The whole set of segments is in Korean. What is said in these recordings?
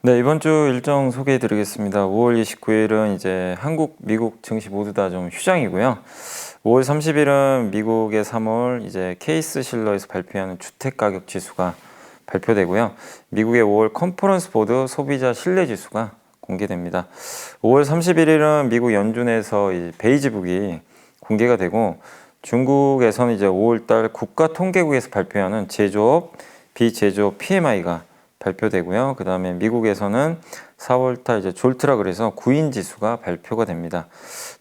네, 이번 주 일정 소개해 드리겠습니다. 5월 29일은 이제 한국, 미국 증시 모두 다 좀 휴장이고요. 5월 30일은 미국의 3월 이제 케이스 실러에서 발표하는 주택 가격 지수가 발표되고요. 미국의 5월 컨퍼런스 보드 소비자 신뢰 지수가 공개됩니다. 5월 31일은 미국 연준에서 이 베이지북이 공개가 되고 중국에서는 이제 5월 달 국가 통계국에서 발표하는 제조업, 비제조업 PMI가 발표되고요. 그 다음에 미국에서는 4월달 이제 졸트라 그래서 구인 지수가 발표가 됩니다.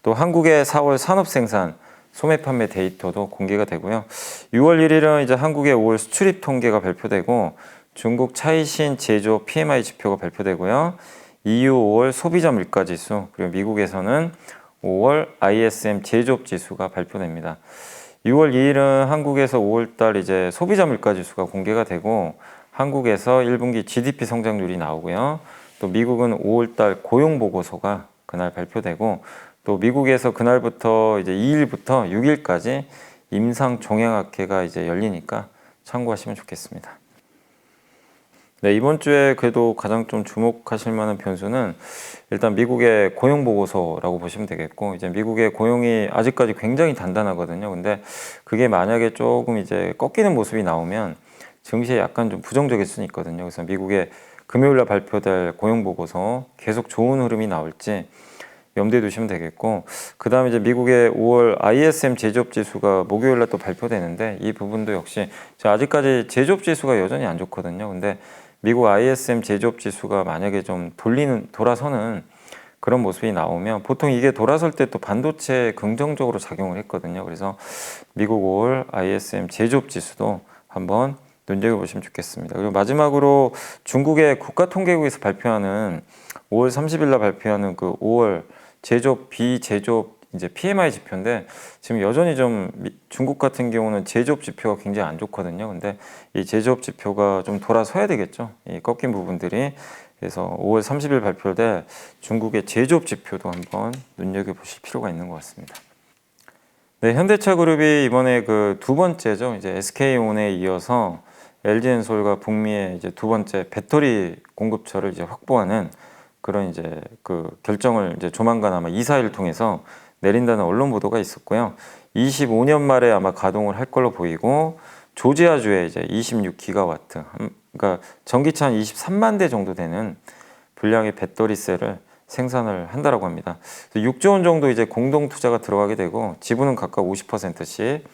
또 한국의 4월 산업 생산 소매 판매 데이터도 공개가 되고요. 6월 1일은 이제 한국의 5월 수출입 통계가 발표되고 중국 차이신 제조 PMI 지표가 발표되고요. EU 5월 소비자 물가 지수 그리고 미국에서는 5월 ISM 제조업 지수가 발표됩니다. 6월 2일은 한국에서 5월달 이제 소비자 물가 지수가 공개가 되고 한국에서 1분기 GDP 성장률이 나오고요. 또 미국은 5월달 고용 보고서가 그날 발표되고 또 미국에서 그날부터 이제 2일부터 6일까지 임상 종양학회가 이제 열리니까 참고하시면 좋겠습니다. 네, 이번 주에 그래도 가장 좀 주목하실 만한 변수는 일단 미국의 고용 보고서라고 보시면 되겠고, 이제 미국의 고용이 아직까지 굉장히 단단하거든요. 근데 그게 만약에 조금 이제 꺾이는 모습이 나오면 증시에 약간 좀 부정적일 수는 있거든요. 그래서 미국의 금요일날 발표될 고용 보고서 계속 좋은 흐름이 나올지 염두에 두시면 되겠고, 그 다음에 이제 미국의 5월 ISM 제조업 지수가 목요일날 또 발표되는데 이 부분도 역시 아직까지 제조업 지수가 여전히 안 좋거든요. 근데 미국 ISM 제조업 지수가 만약에 좀 돌아서는 그런 모습이 나오면 보통 이게 돌아설 때 또 반도체에 긍정적으로 작용을 했거든요. 그래서 미국 5월 ISM 제조업 지수도 한번 눈여겨보시면 좋겠습니다. 그리고 마지막으로 중국의 국가통계국에서 발표하는 5월 30일 날 발표하는 그 5월 제조업, 비제조업 이제 PMI 지표인데 지금 여전히 좀 중국 같은 경우는 제조업 지표가 굉장히 안 좋거든요. 근데 이 제조업 지표가 좀 돌아서야 되겠죠. 이 꺾인 부분들이. 그래서 5월 30일 발표될 중국의 제조업 지표도 한번 눈여겨보실 필요가 있는 것 같습니다. 네, 현대차 그룹이 이번에 그 두 번째죠. 이제 SK온에 이어서 LG엔솔과 북미의 이제 두 번째 배터리 공급처를 이제 확보하는 그런 이제 그 결정을 이제 조만간 아마 이사회를 통해서 내린다는 언론 보도가 있었고요. 25년 말에 아마 가동을 할 걸로 보이고 조지아주에 이제 26기가와트, 그러니까 전기차 한 23만 대 정도 되는 분량의 배터리 셀을 생산을 한다라고 합니다. 6조 원 정도 이제 공동 투자가 들어가게 되고 지분은 각각 50%씩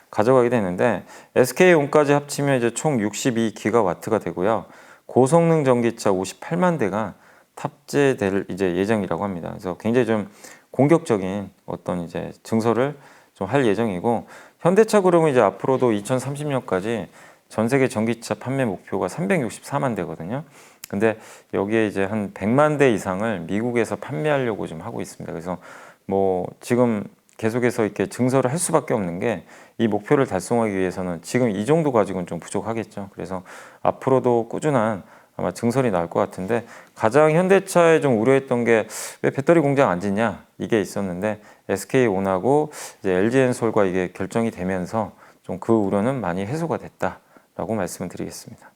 가져가게 되는데 SK온까지 합치면 이제 총 62기가와트가 되고요. 고성능 전기차 58만 대가 탑재될 이제 예정이라고 합니다. 그래서 굉장히 좀 공격적인 어떤 이제 증설을 좀 할 예정이고 현대차 그룹은 이제 앞으로도 2030년까지 전 세계 전기차 판매 목표가 364만 대거든요. 근데 여기에 이제 한 100만 대 이상을 미국에서 판매하려고 좀 하고 있습니다. 그래서 뭐 지금 계속해서 이렇게 증설을 할 수밖에 없는 게 이 목표를 달성하기 위해서는 지금 이 정도 가지고는 좀 부족하겠죠. 그래서 앞으로도 꾸준한 아마 증설이 나올 것 같은데 가장 현대차에 좀 우려했던 게 왜 배터리 공장 안 짓냐 이게 있었는데 SK온하고 이제 LG엔솔과 이게 결정이 되면서 좀 그 우려는 많이 해소가 됐다라고 말씀을 드리겠습니다.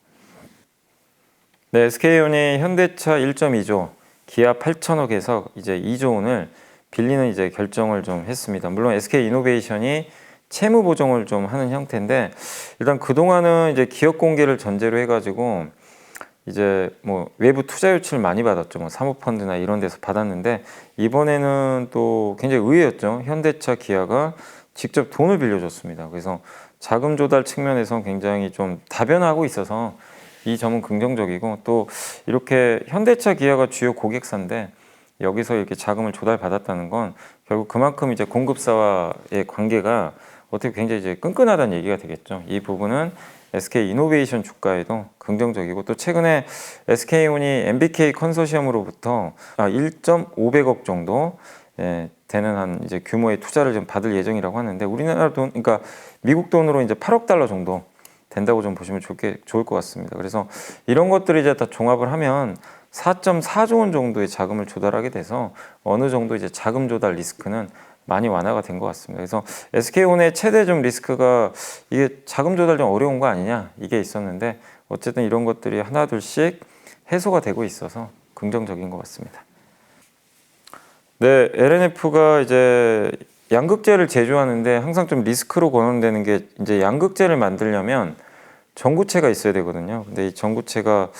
네, SK온이 현대차 1.2조, 기아 8천억에서 이제 2조 원을 빌리는 이제 결정을 좀 했습니다. 물론 SK이노베이션이 채무 보정을 좀 하는 형태인데 일단 그동안은 이제 기업 공개를 전제로 해가지고 이제 뭐 외부 투자 유치를 많이 받았죠. 뭐 사모펀드나 이런 데서 받았는데 이번에는 또 굉장히 의외였죠. 현대차 기아가 직접 돈을 빌려줬습니다. 그래서 자금 조달 측면에서 굉장히 좀 다변화하고 있어서 이 점은 긍정적이고 또 이렇게 현대차 기아가 주요 고객사인데 여기서 이렇게 자금을 조달받았다는 건 결국 그만큼 이제 공급사와의 관계가 어떻게 굉장히 이제 끈끈하다는 얘기가 되겠죠. 이 부분은 SK이노베이션 주가에도 긍정적이고 또 최근에 SK온이 MBK 컨소시엄으로부터 1.500억 정도 되는 한 이제 규모의 투자를 좀 받을 예정이라고 하는데 우리나라 돈, 그러니까 미국 돈으로 이제 8억 달러 정도 된다고 좀 보시면 좋을 것 같습니다. 그래서 이런 것들을 이제 다 종합을 하면 4.4조 원 정도의 자금을 조달하게 돼서 어느 정도 이제 자금 조달 리스크는 많이 완화가 된 것 같습니다. 그래서 SK온의 최대 좀 리스크가 이게 자금 조달 좀 어려운 거 아니냐 이게 있었는데 어쨌든 이런 것들이 하나 둘씩 해소가 되고 있어서 긍정적인 것 같습니다. 네, LNF가 이제 양극재를 제조하는데 항상 좀 리스크로 거론되는 게 이제 양극재를 만들려면 전구체가 있어야 되거든요. 근데 이 전구체가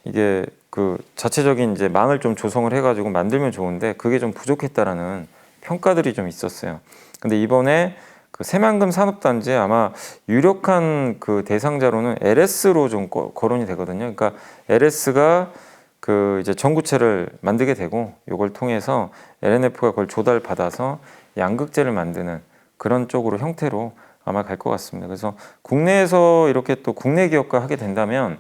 이게 그 자체적인 이제 망을 좀 조성을 해가지고 만들면 좋은데 그게 좀 부족했다라는 평가들이 좀 있었어요. 근데 이번에 그 새만금 산업단지에 아마 유력한 그 대상자로는 LS로 좀 거론이 되거든요. 그러니까 LS가 그 이제 전구체를 만들게 되고 이걸 통해서 LNF가 그걸 조달받아서 양극재를 만드는 그런 쪽으로 형태로 아마 갈 것 같습니다. 그래서 국내에서 이렇게 또 국내 기업과 하게 된다면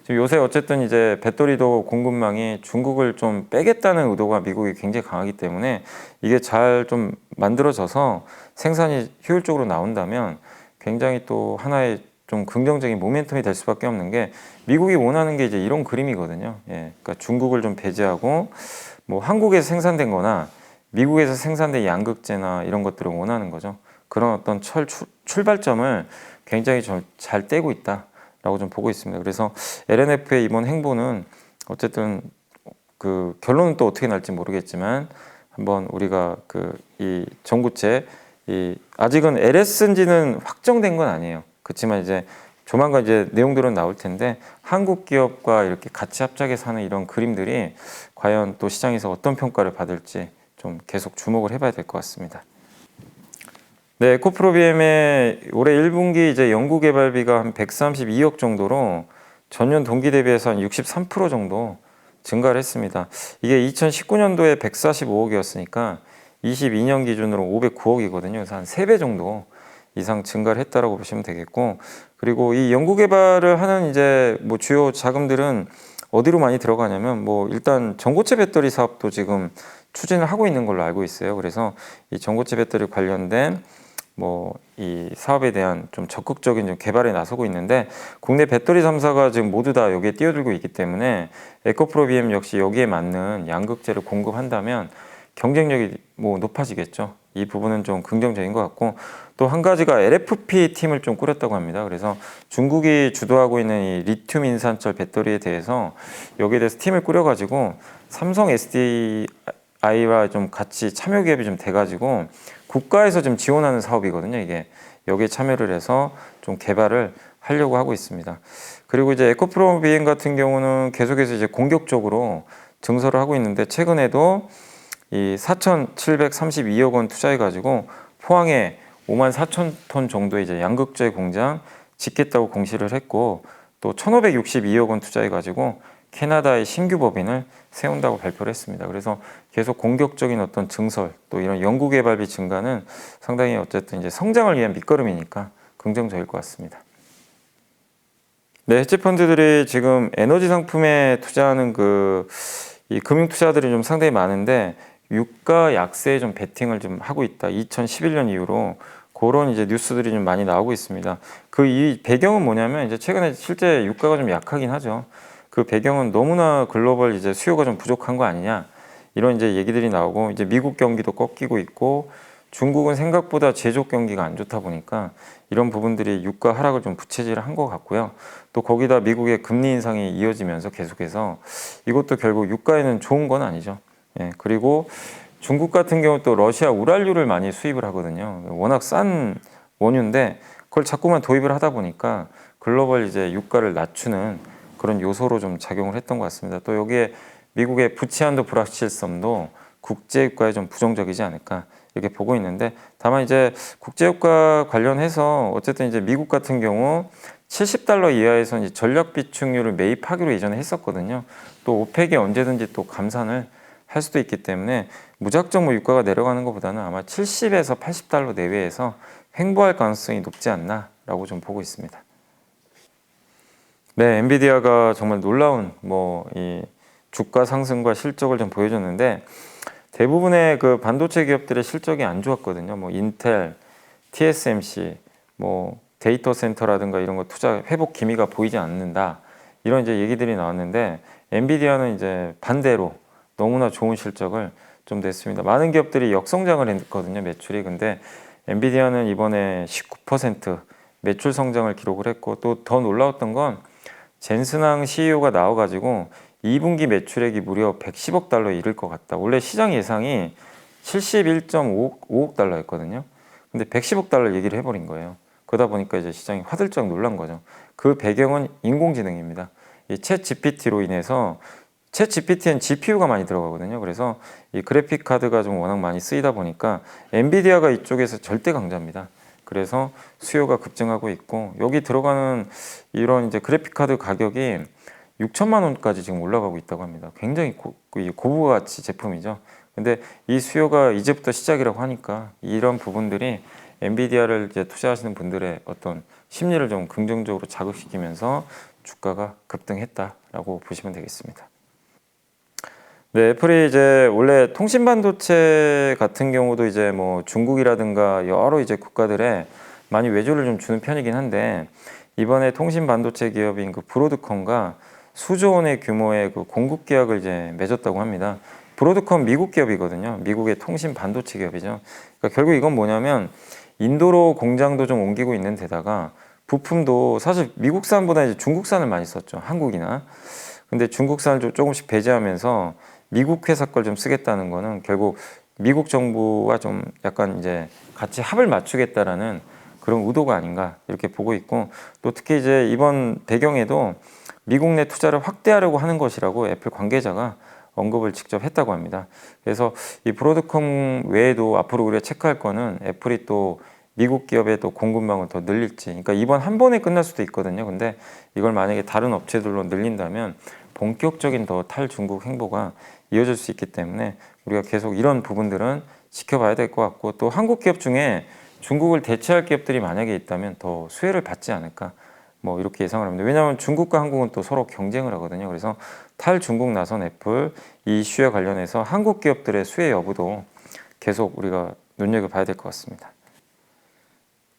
지금 요새 어쨌든 이제 배터리도 공급망이 중국을 좀 빼겠다는 의도가 미국이 굉장히 강하기 때문에 이게 잘 좀 만들어져서 생산이 효율적으로 나온다면 굉장히 또 하나의 좀 긍정적인 모멘텀이 될 수밖에 없는 게 미국이 원하는 게 이제 이런 그림이거든요. 예, 그러니까 중국을 좀 배제하고 뭐 한국에서 생산된 거나 미국에서 생산된 양극재나 이런 것들을 원하는 거죠. 그런 어떤 출발점을 굉장히 좀 잘 떼고 있다라고 좀 보고 있습니다. 그래서 LNF의 이번 행보는 어쨌든 그 결론은 또 어떻게 날지 모르겠지만 한번 우리가 그 이 전구체 이 아직은 LS인지는 확정된 건 아니에요. 그렇지만 이제 조만간 이제 내용들은 나올 텐데 한국 기업과 이렇게 같이 합작해서 하는 이런 그림들이 과연 또 시장에서 어떤 평가를 받을지 좀 계속 주목을 해봐야 될 것 같습니다. 네, 에코프로비엠의 올해 1분기 이제 연구 개발비가 한 132억 정도로 전년 동기 대비해서 한 63% 정도 증가를 했습니다. 이게 2019년도에 145억이었으니까 22년 기준으로 509억이거든요. 그래서 한 3배 정도 이상 증가를 했다라고 보시면 되겠고, 그리고 이 연구 개발을 하는 이제 뭐 주요 자금들은 어디로 많이 들어가냐면 뭐 일단 전고체 배터리 사업도 지금 추진을 하고 있는 걸로 알고 있어요. 그래서 이 전고체 배터리 관련된 뭐 이 사업에 대한 좀 적극적인 좀 개발에 나서고 있는데 국내 배터리 3사가 지금 모두 다 여기에 뛰어들고 있기 때문에 에코프로비엠 역시 여기에 맞는 양극재를 공급한다면 경쟁력이 뭐 높아지겠죠. 이 부분은 좀 긍정적인 것 같고 또 한 가지가 LFP 팀을 좀 꾸렸다고 합니다. 그래서 중국이 주도하고 있는 이 리튬 인산철 배터리에 대해서 여기에 대해서 팀을 꾸려가지고 삼성 SDI와 좀 같이 참여 기업이 좀 돼가지고 국가에서 좀 지원하는 사업이거든요. 이게 여기에 참여를 해서 좀 개발을 하려고 하고 있습니다. 그리고 이제 에코프로비엠 같은 경우는 계속해서 이제 공격적으로 증설을 하고 있는데 최근에도 이 4,732억 원 투자해가지고 포항에 5만 4천 톤 정도의 이제 양극재 공장 짓겠다고 공시를 했고 또 1,562억 원 투자해가지고 캐나다의 신규 법인을 세운다고 발표를 했습니다. 그래서 계속 공격적인 어떤 증설 또 이런 연구 개발비 증가는 상당히 어쨌든 이제 성장을 위한 밑거름이니까 긍정적일 것 같습니다. 네, 헤지 펀드들이 지금 에너지 상품에 투자하는 이 금융 투자들이 좀 상당히 많은데 유가 약세에 좀 베팅을 좀 하고 있다. 2011년 이후로 그런 이제 뉴스들이 좀 많이 나오고 있습니다. 이 배경은 뭐냐면 이제 최근에 실제 유가가 좀 약하긴 하죠. 그 배경은 너무나 글로벌 이제 수요가 좀 부족한 거 아니냐 이런 이제 얘기들이 나오고 이제 미국 경기도 꺾이고 있고 중국은 생각보다 제조업 경기가 안 좋다 보니까 이런 부분들이 유가 하락을 좀 부채질한 것 같고요. 또 거기다 미국의 금리 인상이 이어지면서 계속해서 이것도 결국 유가에는 좋은 건 아니죠. 예, 그리고 중국 같은 경우 또 러시아 우랄유를 많이 수입을 하거든요. 워낙 싼 원유인데 그걸 자꾸만 도입을 하다 보니까 글로벌 이제 유가를 낮추는 그런 요소로 좀 작용을 했던 것 같습니다. 또 여기에 미국의 부채한도 불확실성도 국제유가에 좀 부정적이지 않을까 이렇게 보고 있는데 다만 이제 국제유가 관련해서 어쨌든 이제 미국 같은 경우 70달러 이하에서 이제 전력 비축률을 매입하기로 예전에 했었거든요. 또 오펙이 언제든지 또 감산을 할 수도 있기 때문에 무작정 뭐 유가가 내려가는 것보다는 아마 70에서 80달러 내외에서 횡보할 가능성이 높지 않나라고 좀 보고 있습니다. 네, 엔비디아가 정말 놀라운 이 주가 상승과 실적을 좀 보여줬는데 대부분의 그 반도체 기업들의 실적이 안 좋았거든요. 뭐 인텔, TSMC, 뭐 데이터 센터라든가 이런 거 투자 회복 기미가 보이지 않는다. 이런 이제 얘기들이 나왔는데 엔비디아는 이제 반대로 너무나 좋은 실적을 좀 냈습니다. 많은 기업들이 역성장을 했거든요, 매출이. 근데 엔비디아는 이번에 19% 매출 성장을 기록을 했고 또 더 놀라웠던 건 젠슨항 CEO가 나와가지고 2분기 매출액이 무려 110억 달러에 이를 것 같다. 원래 시장 예상이 71.5억 달러였거든요. 근데 110억 달러 얘기를 해버린 거예요. 그러다 보니까 이제 시장이 화들짝 놀란 거죠. 그 배경은 인공지능입니다. 이 챗 GPT로 인해서 챗 GPT엔 GPU가 많이 들어가거든요. 그래서 이 그래픽 카드가 좀 워낙 많이 쓰이다 보니까 엔비디아가 이쪽에서 절대 강자입니다. 그래서 수요가 급증하고 있고 여기 들어가는 이런 이제 그래픽 카드 가격이 6천만 원까지 지금 올라가고 있다고 합니다. 굉장히 고부가 가치 제품이죠. 근데 이 수요가 이제부터 시작이라고 하니까 이런 부분들이 엔비디아를 이제 투자하시는 분들의 어떤 심리를 좀 긍정적으로 자극시키면서 주가가 급등했다라고 보시면 되겠습니다. 네, 애플이 이제 원래 통신 반도체 같은 경우도 이제 뭐 중국이라든가 여러 이제 국가들에 많이 외조를 좀 주는 편이긴 한데 이번에 통신 반도체 기업인 그 브로드컴과 수조 원의 규모의 그 공급 계약을 이제 맺었다고 합니다. 브로드컴 미국 기업이거든요. 미국의 통신 반도체 기업이죠. 그러니까 결국 이건 뭐냐면 인도로 공장도 좀 옮기고 있는 데다가 부품도 사실 미국산보다 이제 중국산을 많이 썼죠. 한국이나. 근데 중국산을 좀 조금씩 배제하면서 미국 회사 걸 좀 쓰겠다는 거는 결국 미국 정부와 좀 약간 이제 같이 합을 맞추겠다라는 그런 의도가 아닌가 이렇게 보고 있고 또 특히 이제 이번 배경에도 미국 내 투자를 확대하려고 하는 것이라고 애플 관계자가 언급을 직접 했다고 합니다. 그래서 이 브로드컴 외에도 앞으로 우리가 체크할 거는 애플이 또 미국 기업의 또 공급망을 더 늘릴지, 그러니까 이번 한 번에 끝날 수도 있거든요. 근데 이걸 만약에 다른 업체들로 늘린다면 본격적인 더 탈중국 행보가 이어질 수 있기 때문에 우리가 계속 이런 부분들은 지켜봐야 될 것 같고 또 한국 기업 중에 중국을 대체할 기업들이 만약에 있다면 더 수혜를 받지 않을까 뭐 이렇게 예상을 합니다. 왜냐하면 중국과 한국은 또 서로 경쟁을 하거든요. 그래서 탈중국 나선 애플 이 이슈와 관련해서 한국 기업들의 수혜 여부도 계속 우리가 눈여겨봐야 될 것 같습니다.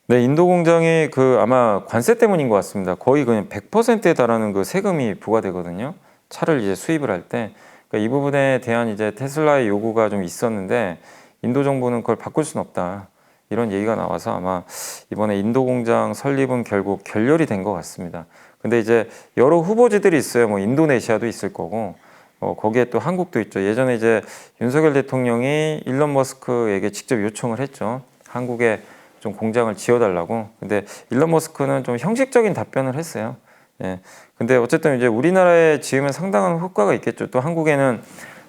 네, 인도 공장이 그 아마 관세 때문인 것 같습니다. 거의 그냥 100%에 달하는 그 세금이 부과되거든요. 차를 이제 수입을 할 때. 그러니까 이 부분에 대한 이제 테슬라의 요구가 좀 있었는데 인도 정부는 그걸 바꿀 수는 없다. 이런 얘기가 나와서 아마 이번에 인도 공장 설립은 결국 결렬이 된 것 같습니다. 근데 이제 여러 후보지들이 있어요. 뭐 인도네시아도 있을 거고, 거기에 또 한국도 있죠. 예전에 이제 윤석열 대통령이 일론 머스크에게 직접 요청을 했죠. 한국에 좀 공장을 지어달라고. 근데 일론 머스크는 좀 형식적인 답변을 했어요. 예. 근데 어쨌든 이제 우리나라에 지으면 상당한 효과가 있겠죠. 또 한국에는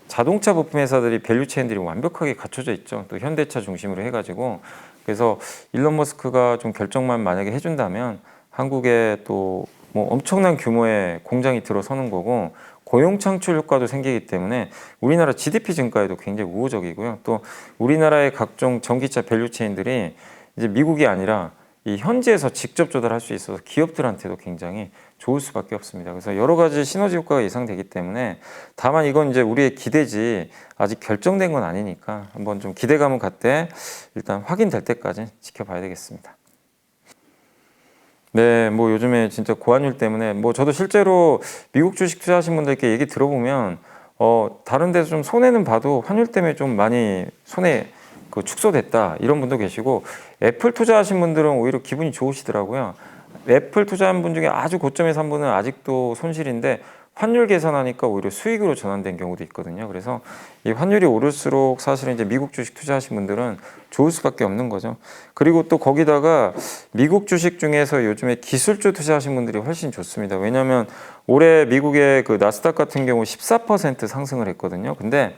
자동차 부품 회사들이 밸류체인들이 완벽하게 갖춰져 있죠. 또 현대차 중심으로 해가지고 그래서 일론 머스크가 좀 결정만 만약에 해준다면 한국에 또 뭐 엄청난 규모의 공장이 들어서는 거고 고용 창출 효과도 생기기 때문에 우리나라 GDP 증가에도 굉장히 우호적이고요. 또 우리나라의 각종 전기차 밸류체인들이 이제 미국이 아니라 이 현지에서 직접 조달할 수 있어서 기업들한테도 굉장히 좋을 수밖에 없습니다. 그래서 여러 가지 시너지 효과가 예상되기 때문에 다만 이건 이제 우리의 기대지 아직 결정된 건 아니니까 한번 좀 기대감을 갖되 일단 확인될 때까지 지켜봐야 되겠습니다. 네, 뭐 요즘에 진짜 고환율 때문에 뭐 저도 실제로 미국 주식 투자하신 분들께 얘기 들어보면 다른 데서 좀 손해는 봐도 환율 때문에 좀 많이 손해 그 축소됐다 이런 분도 계시고 애플 투자하신 분들은 오히려 기분이 좋으시더라고요. 애플 투자한 분 중에 아주 고점에 산 분은 아직도 손실인데 환율 계산하니까 오히려 수익으로 전환된 경우도 있거든요. 그래서 이 환율이 오를수록 사실은 이제 미국 주식 투자하신 분들은 좋을 수밖에 없는 거죠. 그리고 또 거기다가 미국 주식 중에서 요즘에 기술주 투자하신 분들이 훨씬 좋습니다. 왜냐하면 올해 미국의 그 나스닥 같은 경우 14% 상승을 했거든요. 근데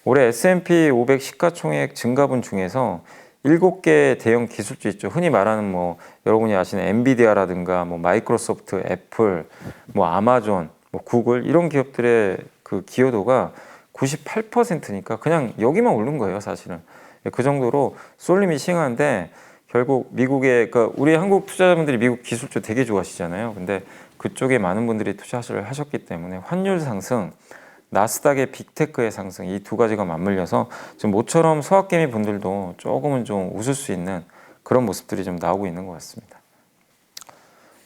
올해 S&P 500 시가총액 증가분 중에서 7개 대형 기술주 있죠. 흔히 말하는 뭐 여러분이 아시는 엔비디아라든가 뭐 마이크로소프트, 애플, 뭐 아마존, 뭐 구글 이런 기업들의 그 기여도가 98%니까 그냥 여기만 오른 거예요, 사실은. 그 정도로 쏠림이 심한데 결국 미국의 그러니까 우리 한국 투자자분들이 미국 기술주 되게 좋아하시잖아요. 근데 그쪽에 많은 분들이 투자를 하셨기 때문에 환율 상승 나스닥의 빅테크의 상승 이 두 가지가 맞물려서 지금 모처럼 소확개미 분들도 조금은 좀 웃을 수 있는 그런 모습들이 좀 나오고 있는 것 같습니다.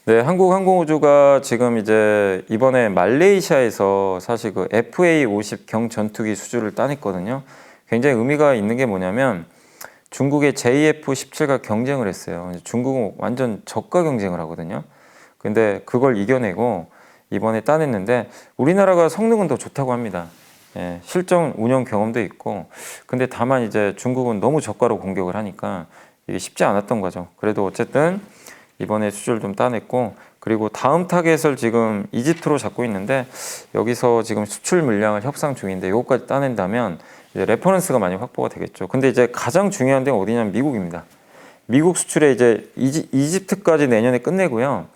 네, 한국항공우주가 지금 이제 이번에 말레이시아에서 사실 그 FA50 경전투기 수주를 따냈거든요. 굉장히 의미가 있는 게 뭐냐면 중국의 JF17과 경쟁을 했어요. 중국은 완전 저가 경쟁을 하거든요. 근데 그걸 이겨내고 이번에 따냈는데 우리나라가 성능은 더 좋다고 합니다. 예, 실전 운영 경험도 있고 근데 다만 이제 중국은 너무 저가로 공격을 하니까 이게 쉽지 않았던 거죠. 그래도 어쨌든 이번에 수주를 좀 따냈고 그리고 다음 타겟을 지금 이집트로 잡고 있는데 여기서 지금 수출 물량을 협상 중인데 이것까지 따낸다면 이제 레퍼런스가 많이 확보가 되겠죠. 근데 이제 가장 중요한 데는 어디냐면 미국입니다. 미국 수출에 이제 이집트까지 내년에 끝내고요.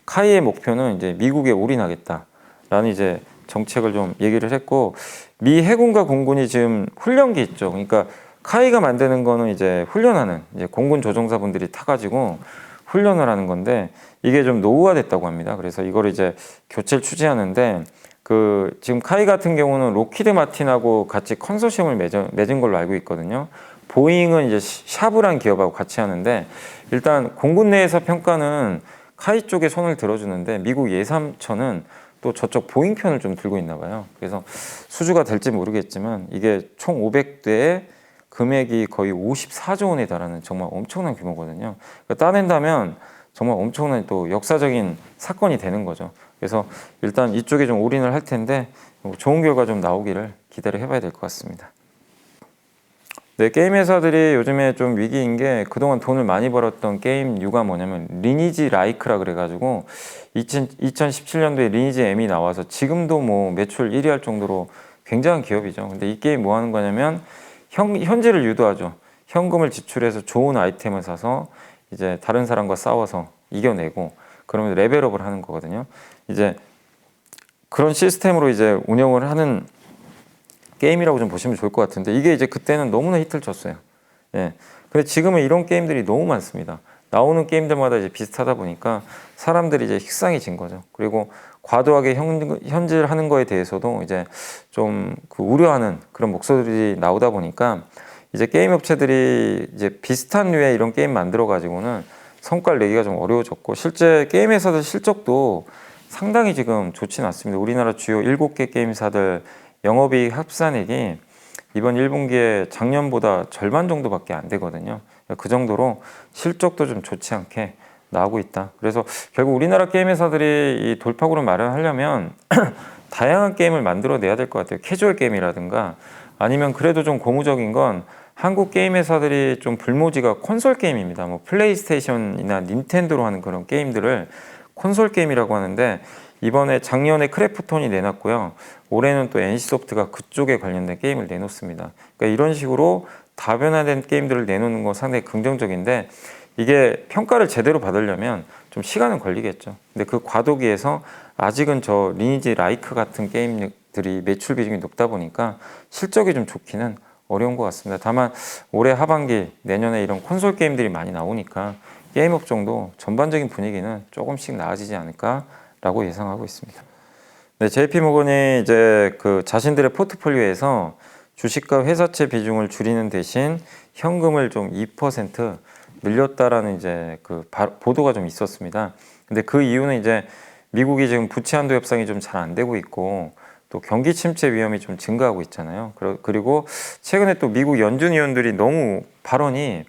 카이의 목표는 이제 미국에 올인하겠다라는 이제 정책을 좀 얘기를 했고 미 해군과 공군이 지금 훈련기 있죠. 그러니까 카이가 만드는 거는 이제 훈련하는 이제 공군 조종사분들이 타가지고 훈련을 하는 건데 이게 좀 노후화됐다고 합니다. 그래서 이거를 이제 교체를 추진하는데 그 지금 카이 같은 경우는 로키드 마틴하고 같이 컨소시엄을 맺은 걸로 알고 있거든요. 보잉은 이제 샤브란 기업하고 같이 하는데 일단 공군 내에서 평가는 카이 쪽에 손을 들어주는데 미국 예산처는 또 저쪽 보잉 편을 좀 들고 있나 봐요. 그래서 수주가 될지 모르겠지만 이게 총 500대에 금액이 거의 54조 원에 달하는 정말 엄청난 규모거든요. 그러니까 따낸다면 정말 엄청난 또 역사적인 사건이 되는 거죠. 그래서 일단 이쪽에 좀 올인을 할 텐데 좋은 결과 좀 나오기를 기대를 해봐야 될 것 같습니다. 네, 게임 회사들이 요즘에 좀 위기인 게 그동안 돈을 많이 벌었던 게임류가 뭐냐면 리니지 라이크라 그래가지고 2017년도에 리니지 M이 나와서 지금도 뭐 매출 1위 할 정도로 굉장한 기업이죠. 근데 이 게임 뭐 하는 거냐면 현질을 유도하죠. 현금을 지출해서 좋은 아이템을 사서 이제 다른 사람과 싸워서 이겨내고 그러면 레벨업을 하는 거거든요. 이제 그런 시스템으로 이제 운영을 하는 게임이라고 좀 보시면 좋을 것 같은데 이게 이제 그때는 너무나 히트를 쳤어요. 예. 근데 지금은 이런 게임들이 너무 많습니다. 나오는 게임들마다 이제 비슷하다 보니까 사람들이 이제 식상해진 거죠. 그리고 과도하게 현질하는 거에 대해서도 이제 좀 그 우려하는 그런 목소리들이 나오다 보니까 이제 게임 업체들이 이제 비슷한 류의 이런 게임 만들어 가지고는 성과를 내기가 좀 어려워졌고 실제 게임 회사들 실적도 상당히 지금 좋지는 않습니다. 우리나라 주요 7개 게임사들 영업이익 합산액이 이번 1분기에 작년보다 절반 정도밖에 안 되거든요. 그 정도로 실적도 좀 좋지 않게 나오고 있다. 그래서 결국 우리나라 게임 회사들이 이 돌파구를 마련하려면 다양한 게임을 만들어내야 될 것 같아요. 캐주얼 게임이라든가 아니면 그래도 좀 고무적인 건 한국 게임 회사들이 좀 불모지가 콘솔 게임입니다. 뭐 플레이스테이션이나 닌텐도로 하는 그런 게임들을 콘솔 게임이라고 하는데 이번에 작년에 크래프톤이 내놨고요. 올해는 또 NC소프트가 그쪽에 관련된 게임을 내놓습니다. 그러니까 이런 식으로 다변화된 게임들을 내놓는 건 상당히 긍정적인데 이게 평가를 제대로 받으려면 좀 시간은 걸리겠죠. 근데 그 과도기에서 아직은 저 리니지 라이크 같은 게임들이 매출 비중이 높다 보니까 실적이 좀 좋기는 어려운 것 같습니다. 다만 올해 하반기 내년에 이런 콘솔 게임들이 많이 나오니까 게임 업종도 전반적인 분위기는 조금씩 나아지지 않을까라고 예상하고 있습니다. 네, JP모건이 이제 그 자신들의 포트폴리오에서 주식과 회사채 비중을 줄이는 대신 현금을 좀 2% 늘렸다라는 이제 그 보도가 좀 있었습니다. 근데 그 이유는 이제 미국이 지금 부채 한도 협상이 좀 잘 안 되고 있고 또 경기 침체 위험이 좀 증가하고 있잖아요. 그리고 최근에 또 미국 연준 위원들이 너무 발언이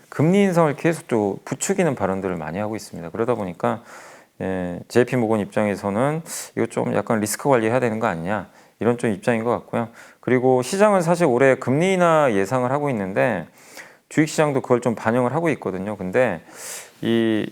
금리 인상을 계속 좀 부추기는 발언들을 많이 하고 있습니다. 그러다 보니까 JP모건 입장에서는 이거 좀 약간 리스크 관리해야 되는 거 아니냐 이런 좀 입장인 것 같고요. 그리고 시장은 사실 올해 금리 인하 예상을 하고 있는데 주식시장도 그걸 좀 반영을 하고 있거든요. 근데 이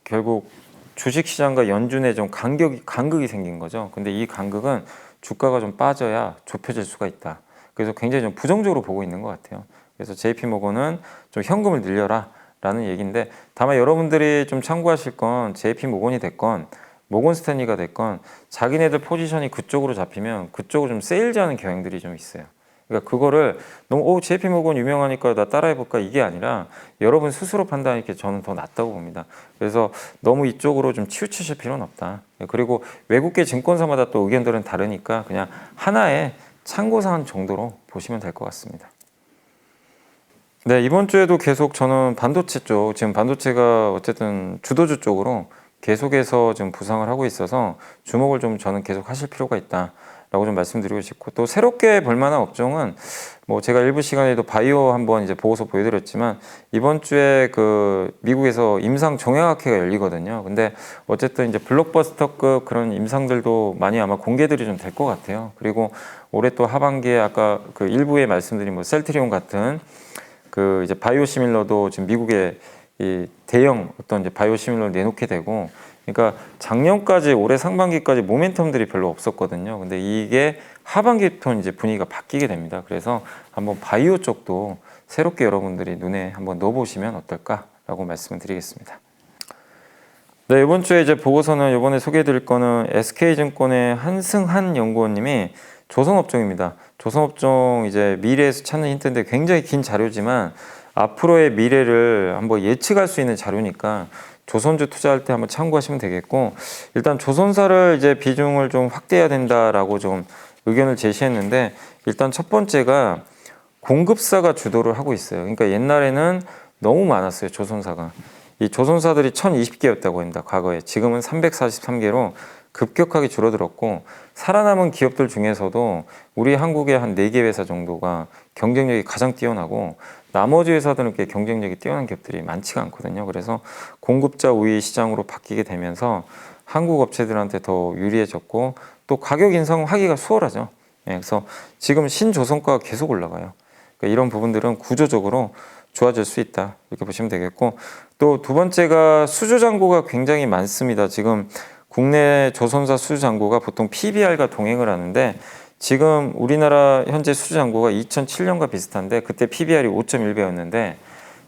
결국 주식시장과 연준에 좀 간극이 생긴 거죠. 근데 이 간극은 주가가 좀 빠져야 좁혀질 수가 있다. 그래서 굉장히 좀 부정적으로 보고 있는 것 같아요. 그래서 JP모건은 좀 현금을 늘려라 라는 얘기인데 다만 여러분들이 좀 참고하실 건 JP모건이 됐건 모건스탠리가 됐건 자기네들 포지션이 그쪽으로 잡히면 그쪽으로 좀 세일즈하는 경향들이 좀 있어요. 그러니까 그거를 너무 JP모건 유명하니까 나 따라해볼까 이게 아니라 여러분 스스로 판단하는 게 저는 더 낫다고 봅니다. 그래서 너무 이쪽으로 좀 치우치실 필요는 없다. 그리고 외국계 증권사마다 또 의견들은 다르니까 그냥 하나의 참고사항 정도로 보시면 될 것 같습니다. 네, 이번 주에도 계속 저는 반도체 쪽, 지금 반도체가 어쨌든 주도주 쪽으로 계속해서 지금 부상을 하고 있어서 주목을 좀 저는 계속 하실 필요가 있다. 라고 좀 말씀드리고 싶고, 또 새롭게 볼 만한 업종은 뭐 제가 일부 시간에도 바이오 한번 이제 보고서 보여드렸지만 이번 주에 그 미국에서 임상 종양학회가 열리거든요. 근데 어쨌든 이제 블록버스터급 그런 임상들도 많이 아마 공개들이 좀 될 것 같아요. 그리고 올해 또 하반기에 아까 그 일부에 말씀드린 뭐 셀트리온 같은 그 이제 바이오시밀러도 지금 미국에 이 대형 어떤 이제 바이오시밀러를 내놓게 되고, 그러니까 작년까지 올해 상반기까지 모멘텀들이 별로 없었거든요. 근데 이게 하반기부터 이제 분위기가 바뀌게 됩니다. 그래서 한번 바이오 쪽도 새롭게 여러분들이 눈에 한번 넣어보시면 어떨까라고 말씀을 드리겠습니다. 네, 이번 주에 이제 보고서는 이번에 소개해드릴 거는 SK증권의 한승한 연구원님이 조선업종입니다. 조선업종 이제 미래에서 찾는 힌트인데 굉장히 긴 자료지만 앞으로의 미래를 한번 예측할 수 있는 자료니까 조선주 투자할 때 한번 참고하시면 되겠고, 일단 조선사를 이제 비중을 좀 확대해야 된다라고 좀 의견을 제시했는데, 일단 첫 번째가 공급사가 주도를 하고 있어요. 그러니까 옛날에는 너무 많았어요, 조선사가. 이 조선사들이 1020개였다고 합니다, 과거에. 지금은 343개로 급격하게 줄어들었고, 살아남은 기업들 중에서도 우리 한국의 한 4개 회사 정도가 경쟁력이 가장 뛰어나고, 나머지 회사들은 이렇게 경쟁력이 뛰어난 기업들이 많지가 않거든요. 그래서 공급자 우위 시장으로 바뀌게 되면서 한국 업체들한테 더 유리해졌고, 또 가격 인상하기가 수월하죠. 예, 그래서 지금 신조선가가 계속 올라가요. 그러니까 이런 부분들은 구조적으로 좋아질 수 있다, 이렇게 보시면 되겠고, 또 두 번째가 수주잔고가 굉장히 많습니다. 지금 국내 조선사 수주잔고가 보통 PBR과 동행을 하는데, 지금 우리나라 현재 수주잔고가 2007년과 비슷한데 그때 PBR이 5.1배였는데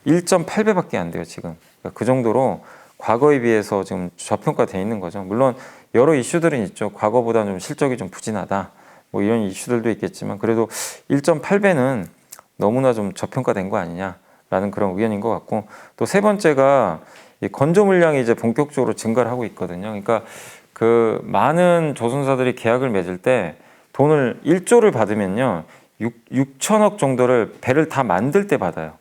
1.8배밖에 안 돼요, 지금. 그러니까 그 정도로 과거에 비해서 지금 저평가되어 있는 거죠. 물론 여러 이슈들은 있죠. 과거보다 좀 실적이 좀 부진하다, 뭐 이런 이슈들도 있겠지만, 그래도 1.8배는 너무나 좀 저평가된 거 아니냐라는 그런 의견인 것 같고, 또 세 번째가 이 건조 물량이 이제 본격적으로 증가를 하고 있거든요. 그러니까 그 많은 조선사들이 계약을 맺을 때 돈을 1조를 받으면요, 6천억 정도를 배를 다 만들 때 받아요.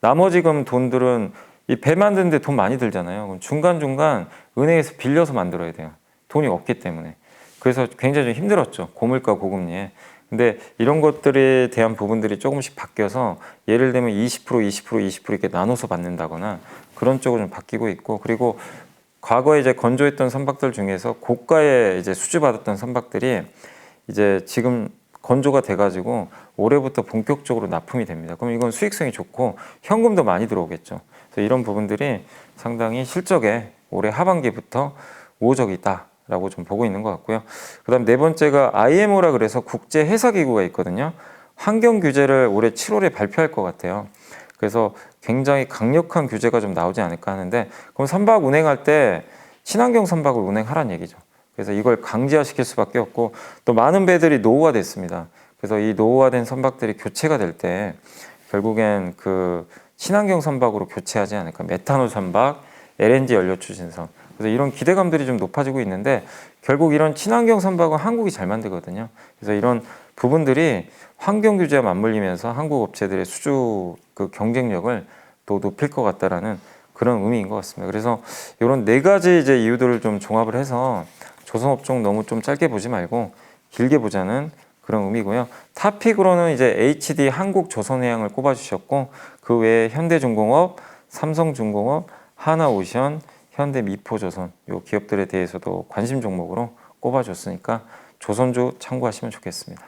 나머지 그럼 돈들은 이 배 만드는데 돈 많이 들잖아요. 그럼 중간중간 은행에서 빌려서 만들어야 돼요. 돈이 없기 때문에. 그래서 굉장히 좀 힘들었죠, 고물가 고금리에. 근데 이런 것들에 대한 부분들이 조금씩 바뀌어서, 예를 들면 20%, 20%, 20% 이렇게 나눠서 받는다거나 그런 쪽으로 좀 바뀌고 있고, 그리고 과거에 이제 건조했던 선박들 중에서 고가에 이제 수주받았던 선박들이 이제 지금 건조가 돼가지고 올해부터 본격적으로 납품이 됩니다. 그럼 이건 수익성이 좋고 현금도 많이 들어오겠죠. 그래서 이런 부분들이 상당히 실적에 올해 하반기부터 우호적이다라고 좀 보고 있는 것 같고요. 그다음 네 번째가 IMO라 그래서 국제 회사 기구가 있거든요. 환경 규제를 올해 7월에 발표할 것 같아요. 그래서 굉장히 강력한 규제가 좀 나오지 않을까 하는데, 그럼 선박 운행할 때 친환경 선박을 운행하라는 얘기죠. 그래서 이걸 강제화시킬 수밖에 없고, 또 많은 배들이 노후화됐습니다. 그래서 이 노후화된 선박들이 교체가 될 때 결국엔 그 친환경 선박으로 교체하지 않을까. 메탄올 선박, LNG 연료 추진선. 그래서 이런 기대감들이 좀 높아지고 있는데, 결국 이런 친환경 선박은 한국이 잘 만들거든요. 그래서 이런 부분들이 환경 규제와 맞물리면서 한국 업체들의 수주 그 경쟁력을 더 높일 것 같다라는 그런 의미인 것 같습니다. 그래서 이런 네 가지 이제 이유들을 좀 종합을 해서 조선업종 너무 좀 짧게 보지 말고 길게 보자는 그런 의미고요. 탑픽으로는 이제 HD 한국조선해양을 꼽아주셨고, 그 외에 현대중공업, 삼성중공업, 하나오션, 현대미포조선 이 기업들에 대해서도 관심 종목으로 꼽아줬으니까 조선주 참고하시면 좋겠습니다.